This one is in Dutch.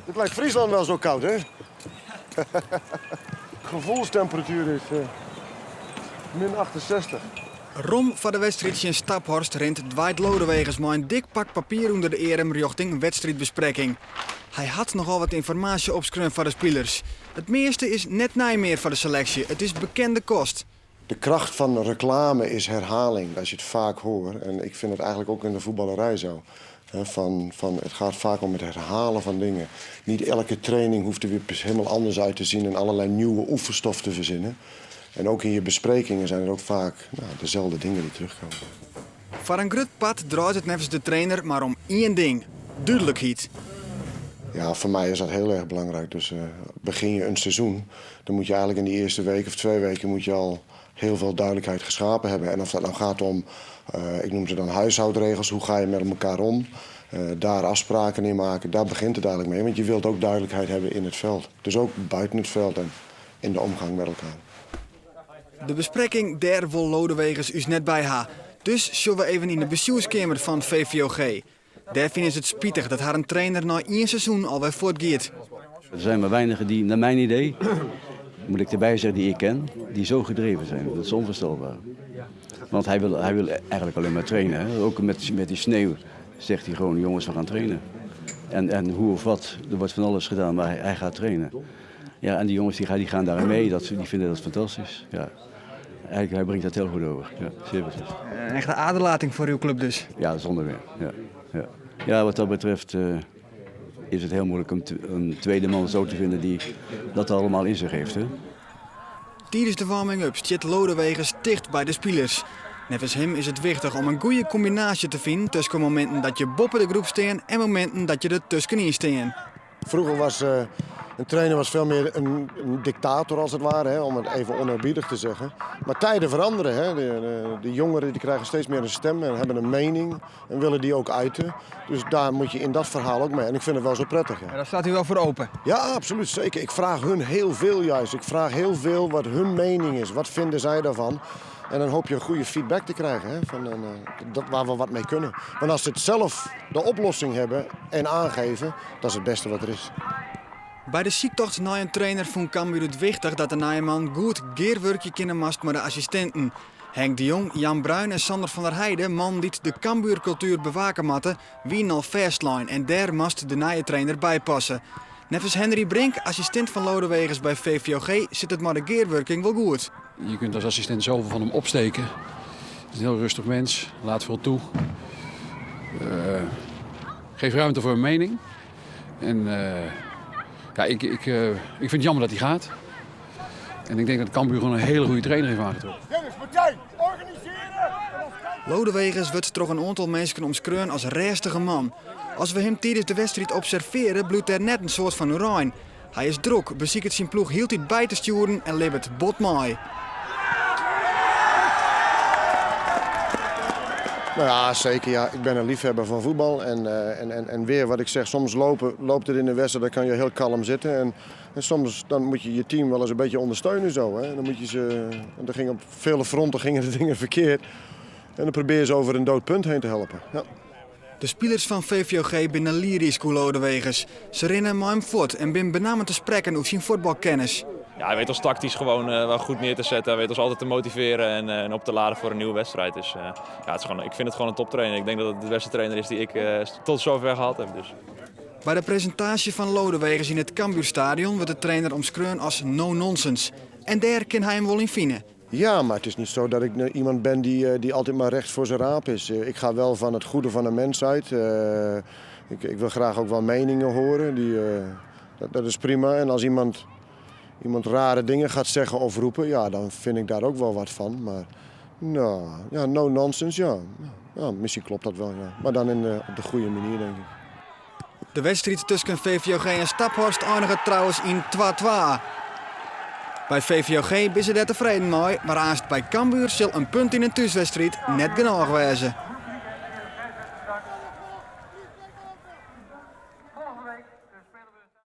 Het lijkt Friesland wel zo koud, hè? Gevoelstemperatuur is min 68. Rom van de wedstrijd in Staphorst rent Dwight Lodewegers met een dik pak papier onder de arm richting wedstrijdbespreking. Hij had nogal wat informatie opgeschreven van de spelers. Het meeste is net niet meer van de selectie. Het is bekende kost. De kracht van reclame is herhaling, als je het vaak hoort. En ik vind het eigenlijk ook in de voetballerij zo. Het gaat vaak om het herhalen van dingen. Niet elke training hoeft er weer helemaal anders uit te zien en allerlei nieuwe oefenstof te verzinnen. En ook in je besprekingen zijn er ook vaak dezelfde dingen die terugkomen. Voor een groot pad draait het nevens de trainer maar om één ding: duidelijkheid. Ja, voor mij is dat heel erg belangrijk. Dus begin je een seizoen, dan moet je eigenlijk in die eerste week of 2 weken moet je al heel veel duidelijkheid geschapen hebben. En of dat nou gaat om, ik noem ze dan huishoudregels, hoe ga je met elkaar om? Daar afspraken in maken, daar begint het eigenlijk mee. Want je wilt ook duidelijkheid hebben in het veld. Dus ook buiten het veld en in de omgang met elkaar. De bespreking der wil Lodewegers is net bij haar. Dus zullen we even in de bestuurskamer van VVOG. Daar vinden ze het spietig dat haar een trainer na 1 seizoen alweer voortgaat. Er zijn maar weinigen die, naar mijn idee, moet ik erbij zeggen, die ik ken, die zo gedreven zijn. Dat is onvoorstelbaar. Want hij wil eigenlijk alleen maar trainen. Hè. Ook met die sneeuw zegt hij gewoon, jongens, we gaan trainen. En hoe of wat, er wordt van alles gedaan, maar hij gaat trainen. Ja, en die jongens die gaan daar mee, die vinden dat fantastisch. Ja. Eigenlijk, hij brengt dat heel goed over. Ja, zeer precies. Een echte aderlating voor uw club dus? Ja, zonder meer. Ja, wat dat betreft is het heel moeilijk om een tweede man zo te vinden die dat allemaal in zich heeft. Hè? Tijdens de warming-up zit Lodewegers dicht bij de spelers. Nevens hem is het wichtig om een goede combinatie te vinden tussen momenten dat je boven de groep staat en momenten dat je er tussenin staat. Vroeger was een trainer veel meer een dictator als het ware, hè, om het even oneerbiedig te zeggen. Maar tijden veranderen. Hè. De jongeren die krijgen steeds meer een stem en hebben een mening en willen die ook uiten. Dus daar moet je in dat verhaal ook mee. En ik vind het wel zo prettig. Ja. Daar staat u wel voor open? Ja, absoluut. Zeker. Ik vraag hun heel veel juist. Ik vraag heel veel wat hun mening is. Wat vinden zij daarvan? En dan hoop je een goede feedback te krijgen, hè, dat waar we wat mee kunnen. Want als ze het zelf de oplossing hebben en aangeven, dat is het beste wat er is. Bij de ziektocht naar een trainer vond Cambuur het wichtig dat de naaiman goed geerwerkje kunnen mast met de assistenten. Henk de Jong, Jan Bruin en Sander van der Heijden, man die de Cambuurcultuur bewaken matten, wien al Fastline en daar mast de naaie trainer bijpassen. Nevens Henry Brink, assistent van Lodewegers bij VVOG, zit het maar de geerwerking wel goed. Je kunt als assistent zoveel van hem opsteken. Het is een heel rustig mens, laat veel toe. Geef ruimte voor een mening. En ik vind het jammer dat hij gaat. En ik denk dat Cambuur gewoon een hele goede trainer heeft aangetrokken. Dennis, Martijn, organiseren! Lodewegers wordt door een aantal mensen omschreven als restige man. Als we hem tijdens de wedstrijd observeren, bloedt er net een soort van urijn. Hij is druk, beziekt zijn ploeg hield hij bij te sturen en libbert bot maai. Nou ja, zeker. Ja. Ik ben een liefhebber van voetbal. En weer wat ik zeg, soms loopt het in de wedstrijd, dan kan je heel kalm zitten. En soms dan moet je je team wel eens een beetje ondersteunen. Zo, hè. Dan moet je ze, op vele fronten gingen de dingen verkeerd. En dan probeer je ze over een dood punt heen te helpen. Ja. De spelers van VVOG binnen lyrisch Lodewegers. Ze rennen met hem voort en zijn benamen te spreken over zijn voetbalkennis. Ja, hij weet ons tactisch gewoon wel goed neer te zetten. Hij weet ons altijd te motiveren en op te laden voor een nieuwe wedstrijd. Dus het is gewoon, ik vind het gewoon een toptrainer. Ik denk dat het de beste trainer is die ik tot zover gehad heb. Dus. Bij de presentatie van Lodewegers in het Cambuurstadion wordt de trainer omschreven als no-nonsense. En daar kan hij hem wel in vinden. Ja, maar het is niet zo dat ik iemand ben die altijd maar recht voor zijn raap is. Ik ga wel van het goede van de mens uit. Ik wil graag ook wel meningen horen. Dat is prima. En als iemand rare dingen gaat zeggen of roepen, ja, dan vind ik daar ook wel wat van. Maar nou, ja, no nonsense, ja. Ja, misschien klopt dat wel, ja. Maar dan op de goede manier, denk ik. De wedstrijd tussen VVOG en Staphorst eindigt trouwens in 2-2. Bij VVOG zijn ze daar tevreden mee, maar aanst bij Cambuur zal een punt in een thuiswedstrijd net genoeg wezen.